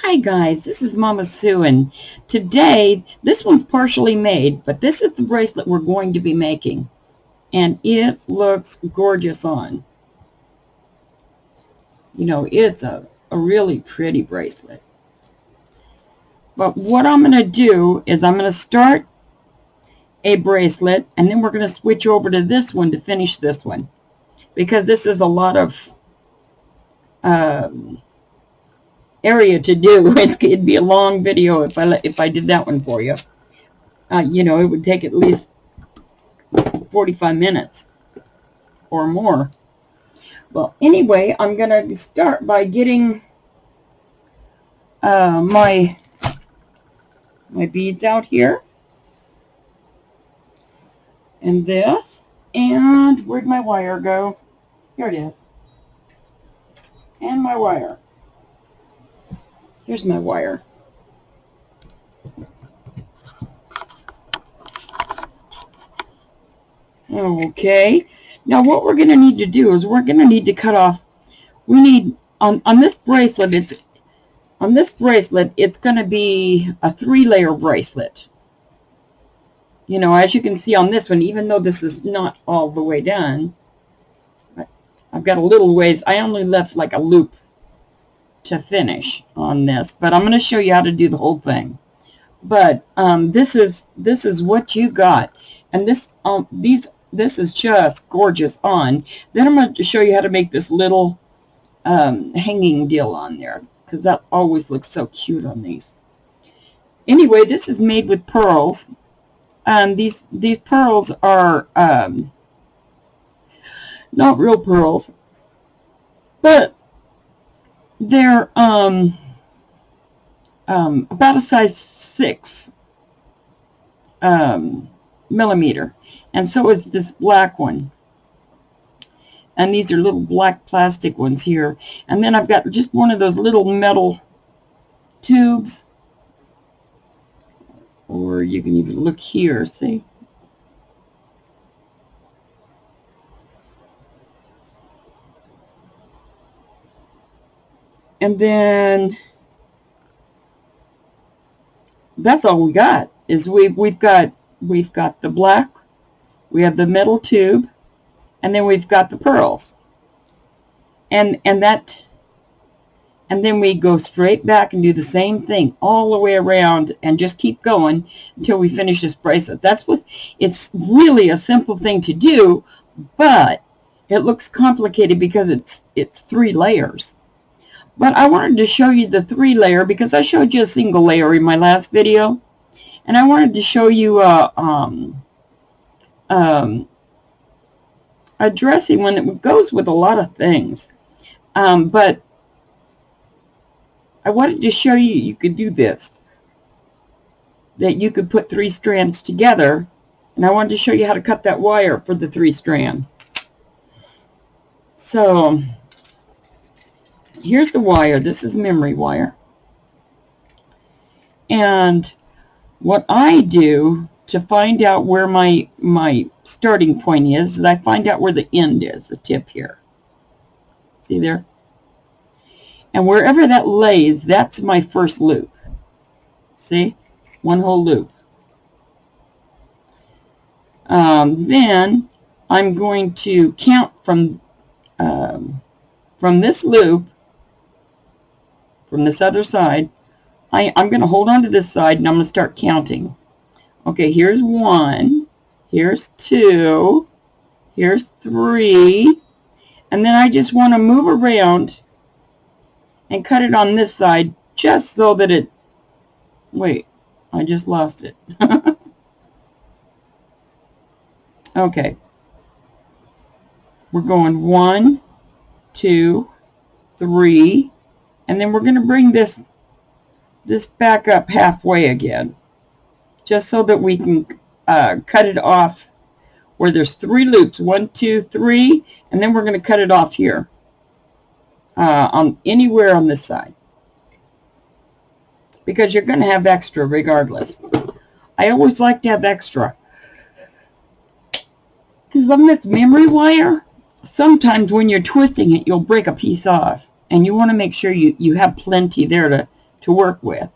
Hi guys, this is Mama Sue, and today, this one's partially made, but this is the bracelet we're going to be making, and it looks gorgeous on. You know, it's a really pretty bracelet. But what I'm going to do is I'm going to start a bracelet, and then we're going to switch over to this one to finish this one, because this is a lot of area to do. It'd be a long video if I did that one for you. You know, it would take at least 45 minutes or more. Well, anyway, I'm going to start by getting my beads out here. And this. And where'd my wire go? Here it is. And my wire. Here's my wire. Okay. Now what we're going to need to do is we're going to need to cut off. We need on this bracelet. It's going to be a 3-layer bracelet. You know, as you can see on this one, even though this is not all the way done, I've got a little ways. I only left like a loop to finish on this, but I'm going to show you how to do the whole thing. But this is what you got, and this is just gorgeous on. Then I'm going to show you how to make this little hanging deal on there, because that always looks so cute on these. Anyway, this is made with pearls, and these pearls are not real pearls, but they're about a size 6 millimeter, and so is this black one. And these are little black plastic ones here. And then I've got just one of those little metal tubes, or you can even look here, see? And then that's all we got. Is we've got the black, we have the metal tube, and then we've got the pearls. And then we go straight back and do the same thing all the way around and just keep going until we finish this bracelet. It's really a simple thing to do, but it looks complicated because it's 3 layers. But I wanted to show you the 3-layer because I showed you a single layer in my last video. And I wanted to show you a dressing one that goes with a lot of things. But I wanted to show you could do this. That you could put 3 strands together. And I wanted to show you how to cut that wire for the 3-strand. So here's the wire. This is memory wire. And what I do to find out where my starting point is I find out where the end is, the tip here. See there? And wherever that lays, that's my first loop. See? One whole loop. Then I'm going to count from this loop, from this other side. I'm going to hold on to this side, and I'm going to start counting. Okay, here's 1, here's 2, here's 3, and then I just want to move around and cut it on this side just so that it, wait, I just lost it. Okay, we're going 1, 2, 3, and then we're going to bring this back up halfway again, just so that we can cut it off where there's 3 loops, 1, 2, 3, and then we're going to cut it off here on anywhere on this side, because you're going to have extra regardless. I always like to have extra, because on this memory wire, sometimes when you're twisting it, you'll break a piece off, and you want to make sure you have plenty there to to work with.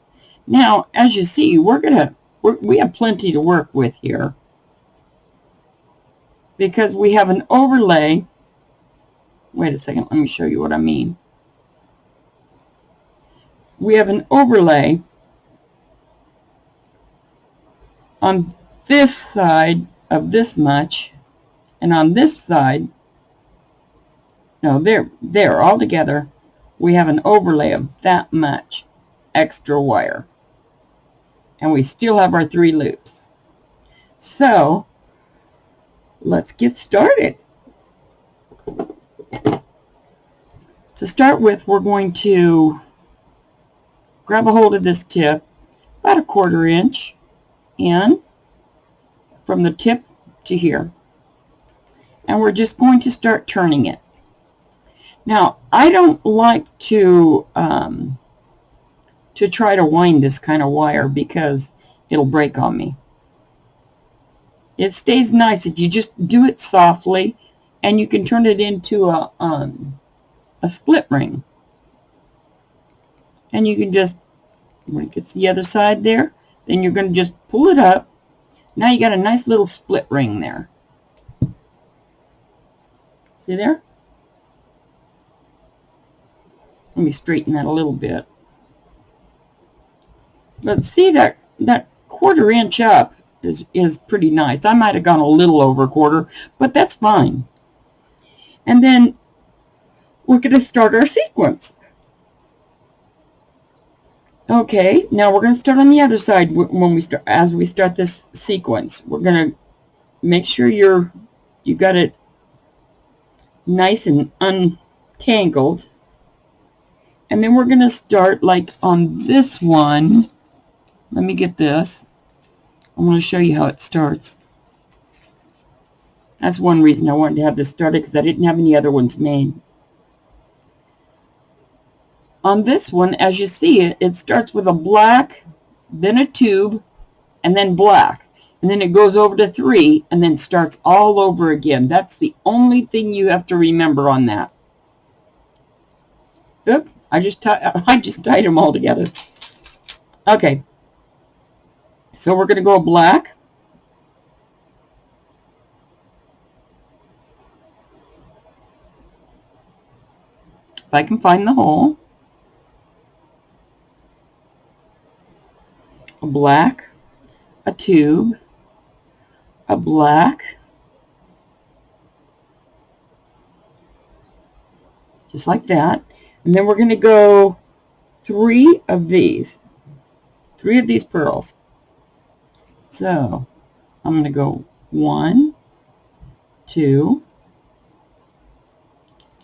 Now, as you see, we have plenty to work with here, because we have an overlay. Wait a second, let me show you what I mean. We have an overlay on this side of this much, and on this side, no, there all together, we have an overlay of that much extra wire, and we still have our 3 loops. So let's get started. To start with, we're going to grab a hold of this tip about a 1/4 inch in from the tip to here, and we're just going to start turning it. Now, I don't like to try to wind this kind of wire because it'll break on me. It stays nice if you just do it softly, and you can turn it into a split ring. And you can just, when it gets the other side there, then you're going to just pull it up. Now you got a nice little split ring there. See there? Let me straighten that a little bit. But see, that 1/4 inch up is pretty nice. I might have gone a little over 1/4, but that's fine. And then we're going to start our sequence. Okay, now we're going to start on the other side. As we start this sequence, we're going to make sure you got it nice and untangled. And then we're going to start like on this one. Let me get this. I'm going to show you how it starts. That's one reason I wanted to have this started, because I didn't have any other ones made. On this one, as you see it starts with a black, then a tube, and then black. And then it goes over to 3, and then starts all over again. That's the only thing you have to remember on that. Oop, I just tied them all together. Okay. So we're going to go black. If I can find the hole. A black, a tube, a black, just like that. And then we're going to go 3 of these pearls. So I'm going to go 1, 2,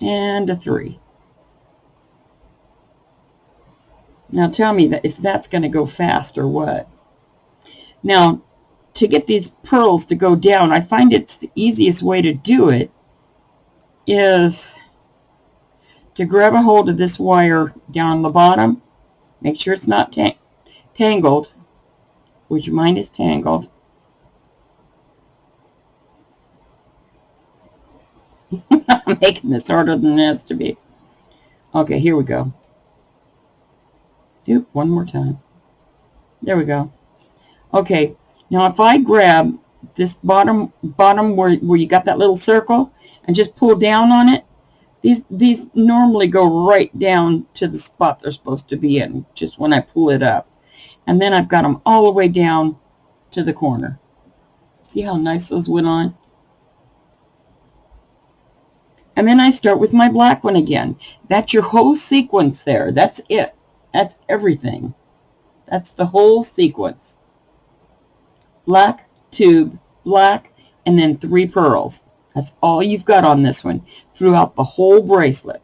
and a 3. Now tell me if that's going to go fast or what. Now, to get these pearls to go down, I find it's the easiest way to do it is to grab a hold of this wire down the bottom. Make sure it's not tangled, which mine is tangled. I'm making this harder than it has to be. Okay, here we go. Oop, one more time. There we go. Okay, now if I grab this bottom where you got that little circle and just pull down on it, these normally go right down to the spot they're supposed to be in, just when I pull it up. And then I've got them all the way down to the corner. See how nice those went on? And then I start with my black one again. That's your whole sequence there. That's it. That's everything. That's the whole sequence. Black, tube, black, and then 3 pearls. That's all you've got on this one throughout the whole bracelet.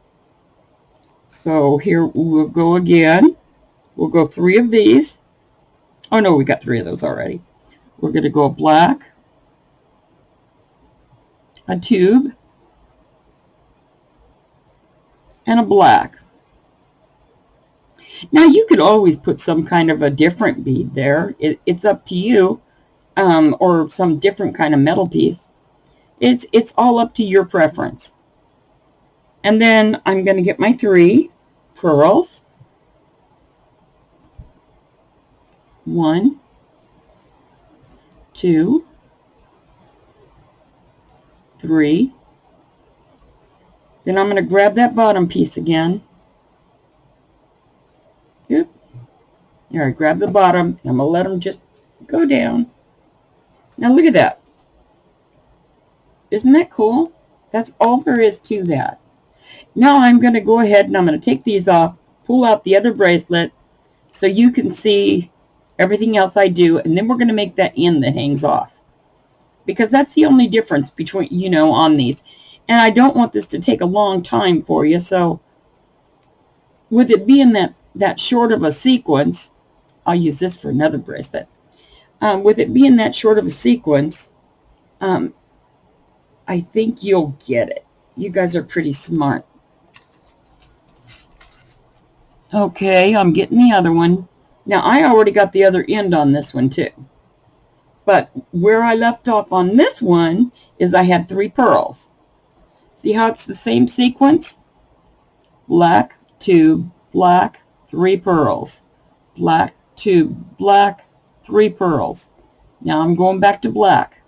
So here we'll go again. We'll go 3 of these. Oh no, we got 3 of those already. We're going to go black, a tube, and a black. Now you could always put some kind of a different bead there. It's up to you, or some different kind of metal piece. It's all up to your preference. And then I'm going to get my 3 pearls. 1, 2, 3. Then I'm going to grab that bottom piece again. Oop. There, I grab the bottom. I'm going to let them just go down. Now look at that. Isn't that cool? That's all there is to that. Now I'm going to go ahead and I'm going to take these off, pull out the other bracelet so you can see everything else I do, and then we're going to make that end that hangs off. Because that's the only difference between, you know, on these. And I don't want this to take a long time for you, so with it being that short of a sequence, I'll use this for another bracelet. With it being that short of a sequence, I think you'll get it. You guys are pretty smart. Okay, I'm getting the other one. Now, I already got the other end on this one, too. But where I left off on this one is I had 3 pearls. See how it's the same sequence? Black, 2, black, 3 pearls. Black, 2, black, 3 pearls. Now I'm going back to black.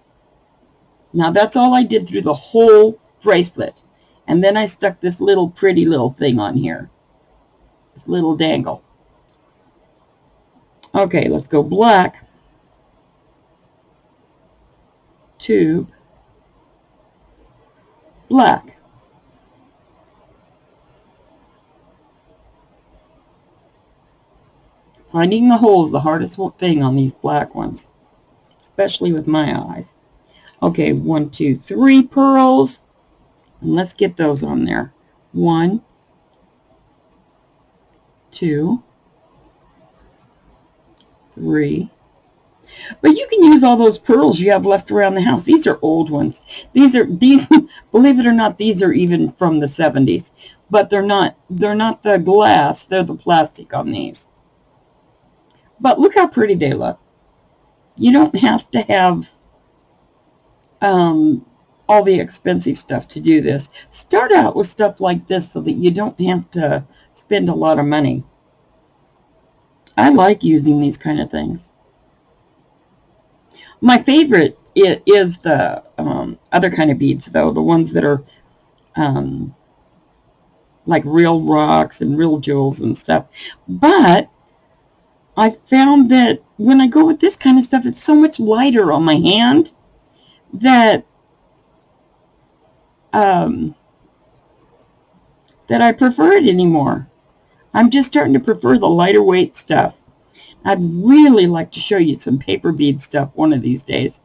Now that's all I did through the whole bracelet. And then I stuck this little pretty little thing on here. This little dangle. Okay, let's go black, tube, black. Finding the hole is the hardest thing on these black ones, especially with my eyes. Okay, 1, 2, 3 pearls. And let's get those on there. 1, 2, 3. But you can use all those pearls you have left around the house. These are old ones. These believe it or not, these are even from the 70s. But they're not the glass, they're the plastic on these. But look how pretty they look. You don't have to have all the expensive stuff to do this. Start out with stuff like this so that you don't have to spend a lot of money. I like using these kind of things. My favorite is the other kind of beads, though, the ones that are like real rocks and real jewels and stuff. But I found that when I go with this kind of stuff, it's so much lighter on my hand that that I prefer it anymore. I'm just starting to prefer the lighter weight stuff. I'd really like to show you some paper bead stuff one of these days,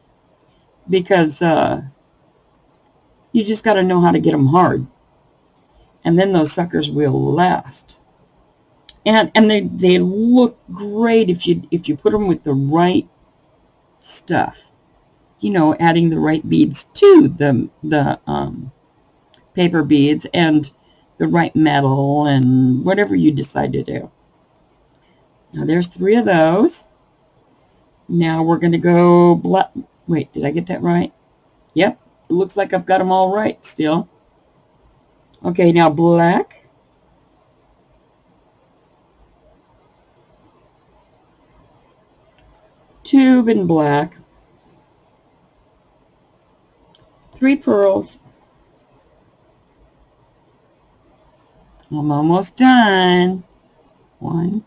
because you just got to know how to get them hard, and then those suckers will last. And they look great if you put them with the right stuff. You know, adding the right beads to the paper beads and the right metal and whatever you decide to do. Now there's 3 of those. Now we're going to go black. Wait, did I get that right? Yep, it looks like I've got them all right still. Okay, now black, tube and black, 3 pearls. I'm almost done. 1,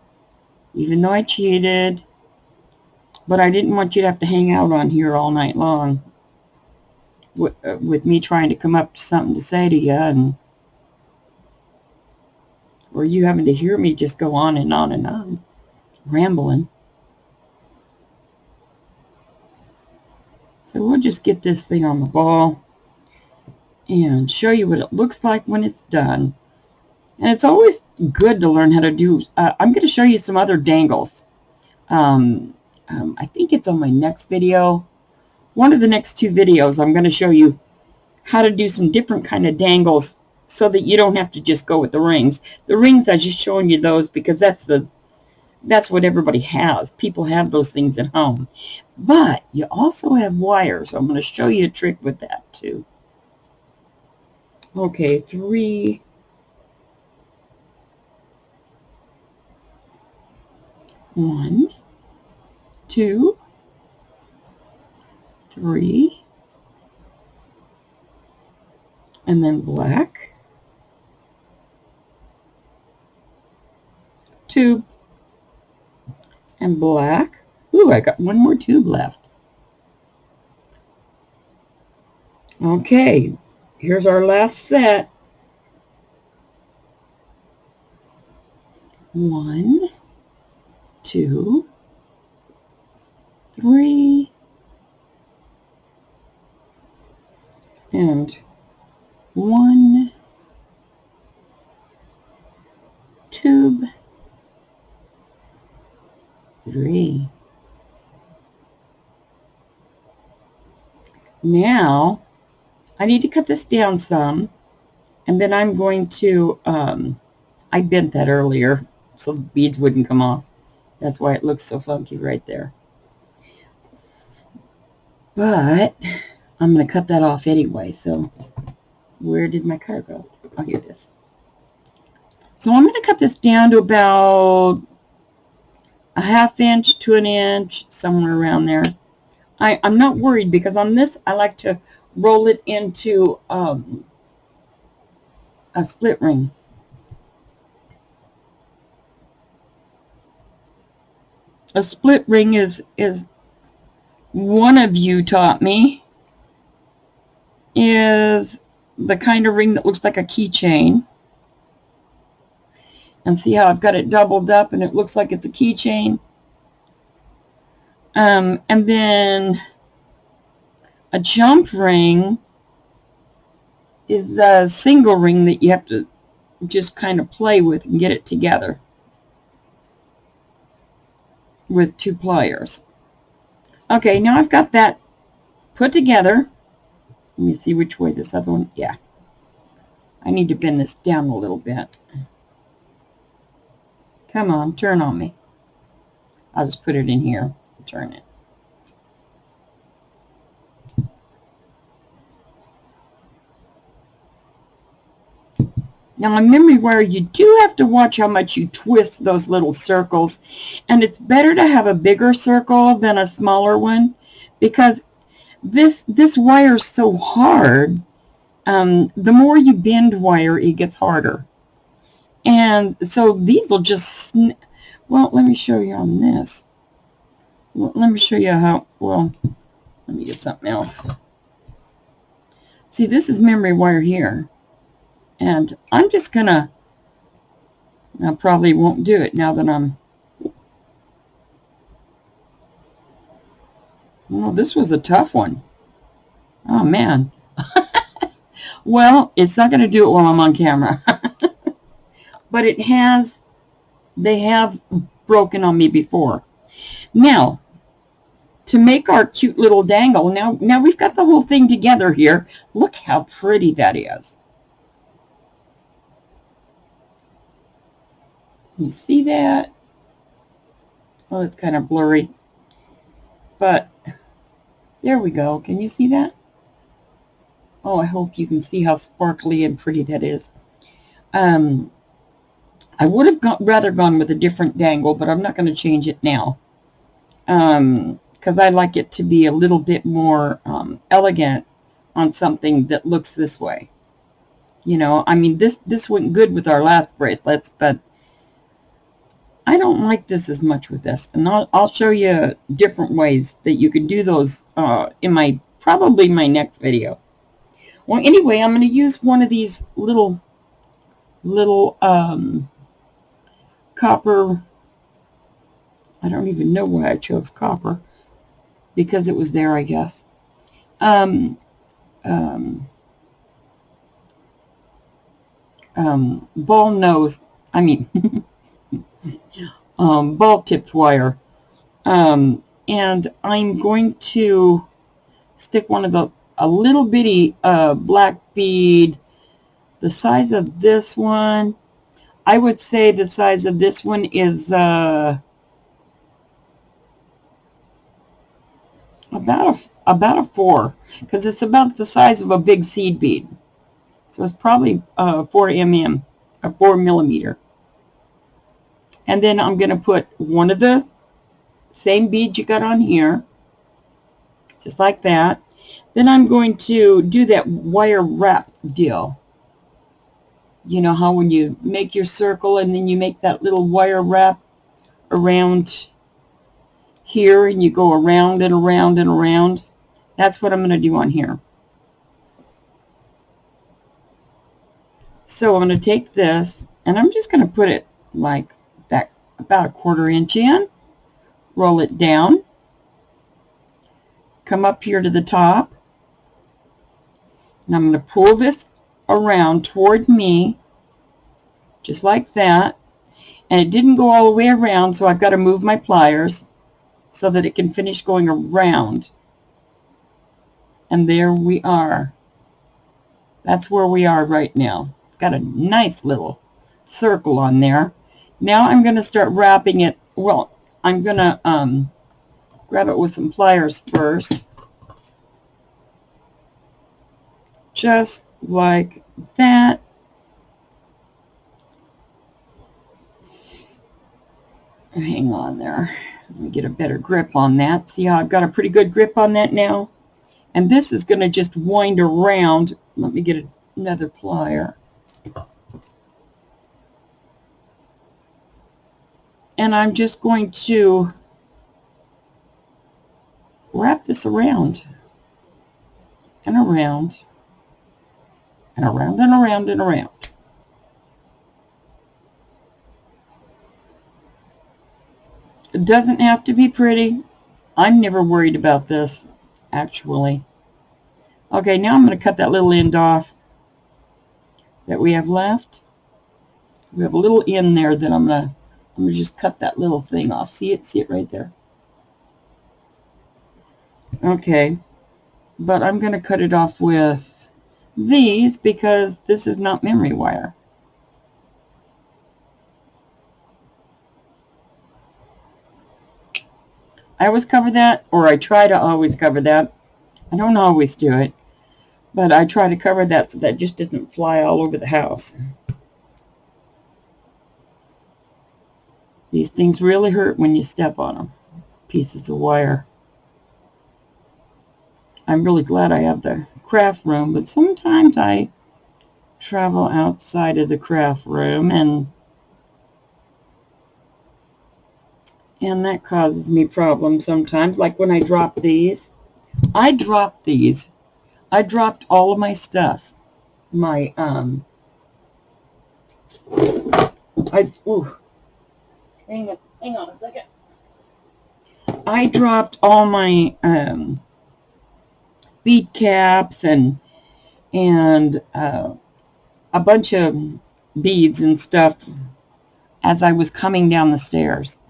even though I cheated, but I didn't want you to have to hang out on here all night long with me trying to come up with something to say to you, and or you having to hear me just go on and on and on, rambling. So we'll just get this thing on the ball and show you what it looks like when it's done. And it's always good to learn how to do. I'm going to show you some other dangles. I think it's on my next video. One of the next 2 videos, I'm going to show you how to do some different kind of dangles so that you don't have to just go with the rings. The rings, I'm just showing you those because that's what everybody has. People have those things at home. But you also have wires. I'm going to show you a trick with that too. Okay, 3. 1, 2, 3, and then black, tube, and black. Ooh, I got one more tube left. Okay, here's our last set. 1, 2, 3, and 1 tube, 3. Now I need to cut this down some, and then I'm going to I bent that earlier so the beads wouldn't come off. That's why it looks so funky right there. But I'm going to cut that off anyway. So where did my cutter go? Oh, here it is. So I'm going to cut this down to about a 1/2 inch to 1 inch, somewhere around there. I'm not worried because on this I like to roll it into a split ring. A split ring is one of you taught me, is the kind of ring that looks like a keychain. And see how I've got it doubled up and it looks like it's a keychain. And then a jump ring is a single ring that you have to just kind of play with and get it together with 2 pliers. Okay, now I've got that put together. Let me see which way this other one, yeah. I need to bend this down a little bit. Come on, turn on me. I'll just put it in here and turn it. Now on memory wire, you do have to watch how much you twist those little circles. And it's better to have a bigger circle than a smaller one, because this wire is so hard. The more you bend wire, it gets harder. And so these will just, well, let me show you on this. Well, let me show you how, well, let me get something else. See, this is memory wire here. And I'm just going to, I probably won't do it now that I'm, well, this was a tough one. Oh, man. Well, it's not going to do it while I'm on camera. But it has, they have broken on me before. Now, to make our cute little dangle, now we've got the whole thing together here. Look how pretty that is. You see that? Well, it's kind of blurry. But there we go. Can you see that? Oh, I hope you can see how sparkly and pretty that is. I would have rather gone with a different dangle, but I'm not going to change it now. Because I like it to be a little bit more elegant on something that looks this way. You know, I mean, this went good with our last bracelets, but I don't like this as much with this. And I'll show you different ways that you can do those in probably my next video. Well, anyway, I'm going to use one of these little copper. I don't even know why I chose copper, because it was there, I guess. Ball nose, I mean, ball tipped wire. And I'm going to stick one of a little bitty black bead, the size of this one. I would say the size of this one is about a 4, because it's about the size of a big seed bead. So it's probably 4 mm, or 4 millimeter. And then I'm going to put one of the same bead you got on here, just like that. Then I'm going to do that wire wrap deal. You know how when you make your circle and then you make that little wire wrap around here and you go around and around and around? That's what I'm going to do on here. So I'm going to take this and I'm just going to put it like that, about a 1/4 inch in, roll it down, come up here to the top, and I'm going to pull this around toward me, just like that. And it didn't go all the way around, so I've got to move my pliers so that it can finish going around. And there we are. That's where we are right now. Got a nice little circle on there. Now I'm going to start wrapping it. Well, I'm going to grab it with some pliers first. Just like that. Hang on there. Let me get a better grip on that. See how I've got a pretty good grip on that now? And this is going to just wind around. Let me get another plier. And I'm just going to wrap this around and around and around and around and around. It doesn't have to be pretty. I'm never worried about this, actually. Okay, now I'm going to cut that little end off that we have left. We have a little end there that I'm going to just cut that little thing off. See it right there. Okay, but I'm going to cut it off with these because this is not memory wire. I always cover that, or I try to always cover that. I don't always do it, but I try to cover that so that just doesn't fly all over the house. These things really hurt when you step on them. Pieces of wire. I'm really glad I have the craft room, but sometimes I travel outside of the craft room and that causes me problems sometimes, like when I drop these. I dropped these. I dropped all of my stuff. My, hang on a second. I dropped all my bead caps and a bunch of beads and stuff as I was coming down the stairs.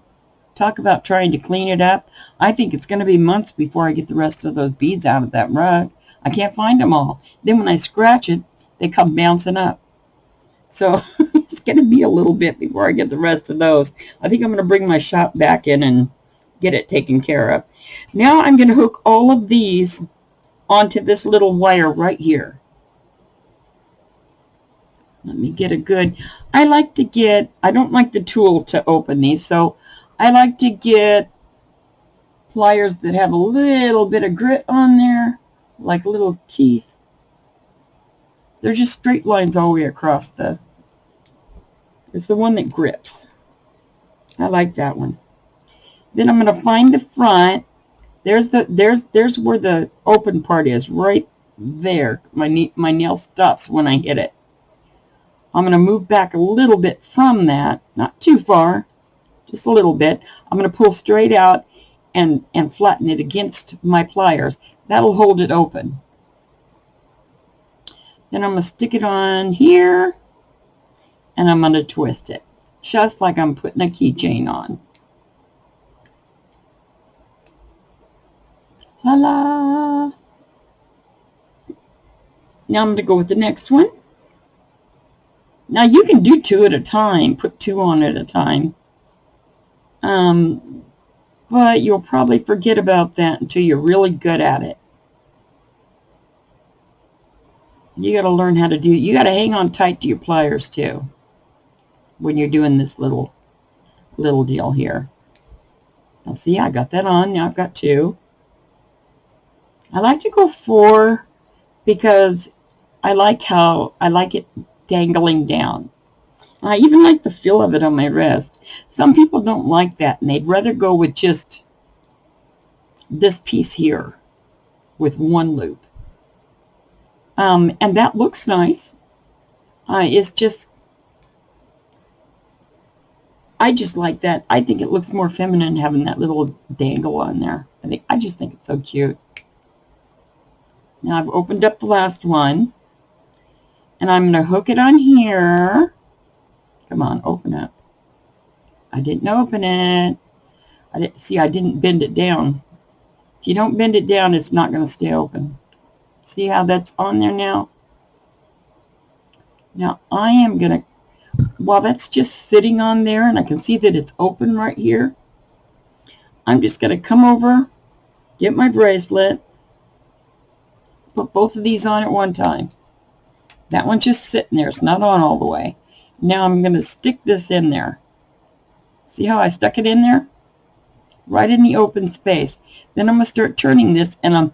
Talk about trying to clean it up. I think it's going to be months before I get the rest of those beads out of that rug. I can't find them all. Then when I scratch it, they come bouncing up. So it's going to be a little bit before I get the rest of those. I think I'm going to bring my shop back in and get it taken care of. Now I'm going to hook all of these onto this little wire right here. Let me get a good, I don't like the tool to open these, so I like to get pliers that have a little bit of grit on there, like little teeth. They're just straight lines all the way across it's the one that grips. I like that one. Then I'm going to find the front. There's where the open part is, right there. My nail stops when I hit it. I'm going to move back a little bit from that, not too far, just a little bit. I'm going to pull straight out and flatten it against my pliers. That'll hold it open. Then I'm going to stick it on here, and I'm going to twist it, just like I'm putting a keychain on. La-la. Now I'm going to go with the next one. Now you can do 2 at a time, put 2 on at a time. But you'll probably forget about that until you're really good at it. You got to learn how to do it. You got to hang on tight to your pliers too when you're doing this little deal here. Now see, I got that on. Now I've got 2. I like to go 4 because I like it dangling down. I even like the feel of it on my wrist. Some people don't like that, and they'd rather go with just this piece here with 1 loop. And that looks nice. It's just, I just like that. I think it looks more feminine having that little dangle on there. I just think it's so cute. Now I've opened up the last one, and I'm going to hook it on here. Come on, open up. I didn't open it. I didn't bend it down. If you don't bend it down, it's not going to stay open. See how that's on there now? Now I am going to, while that's just sitting on there, and I can see that it's open right here, I'm just going to come over, get my bracelet, put both of these on at one time. That one's just sitting there. It's not on all the way. Now I'm going to stick this in there. See how I stuck it in there? Right in the open space. Then I'm going to start turning this, and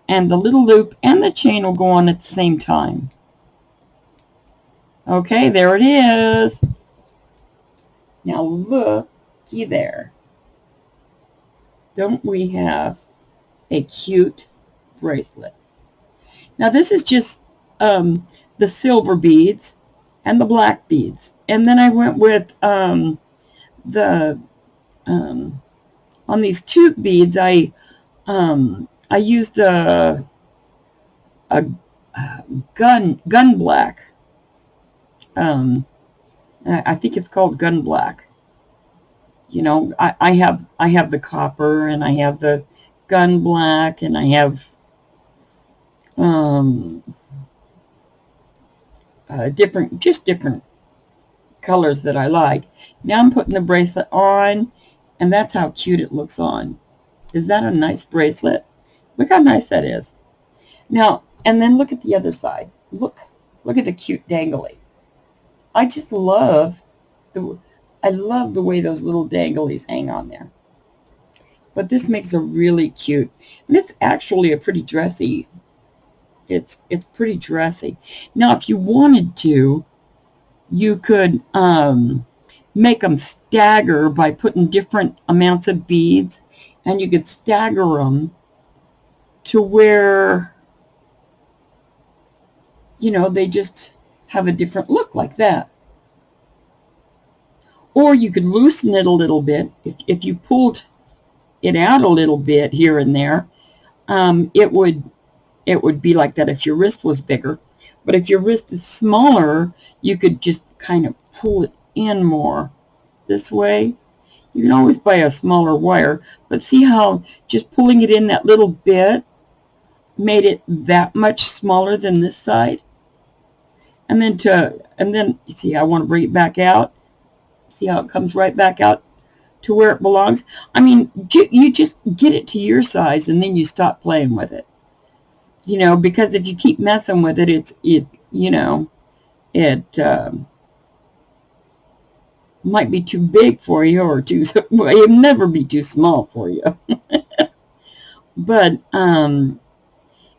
the little loop and the chain will go on at the same time. Okay, there it is. Now looky there. Don't we have a cute bracelet? Now this is just the silver beads and the black beads, and then I went with on these tube beads. I used a gun black. I think it's called gun black. You know, I have the copper, and I have the gun black, and I have different colors that I like. Now I'm putting the bracelet on, and that's how cute it looks on. Is that a nice bracelet? Look how nice that is. Now, and then look at the other side. Look at the cute dangly. I just love the way those little danglies hang on there. But this makes a really cute, and it's actually a pretty dressy. It's pretty dressy. Now, if you wanted to, you could make them stagger by putting different amounts of beads, and you could stagger them to where, you know, they just have a different look like that. Or you could loosen it a little bit. If you pulled it out a little bit here and there, it would be like that if your wrist was bigger. But if your wrist is smaller, you could just kind of pull it in more this way. You can always buy a smaller wire, but see how just pulling it in that little bit made it that much smaller than this side? And then you see, I want to bring it back out. See how it comes right back out to where it belongs? I mean, you just get it to your size, and then you stop playing with it. You know, because if you keep messing with it, it might be too big for you, or it'll never be too small for you. But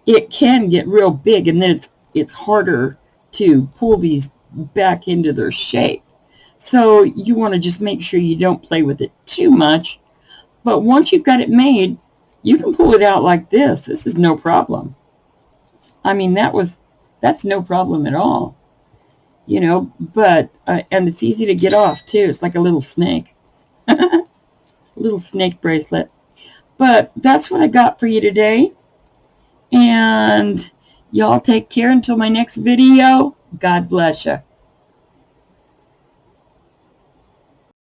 it can get real big, and then it's harder to pull these back into their shape. So you want to just make sure you don't play with it too much. But once you've got it made, you can pull it out like this. This is no problem. I mean, that's no problem at all. You know, but, and it's easy to get off too. It's like a little snake. A little snake bracelet. But that's what I got for you today. And y'all take care until my next video. God bless you.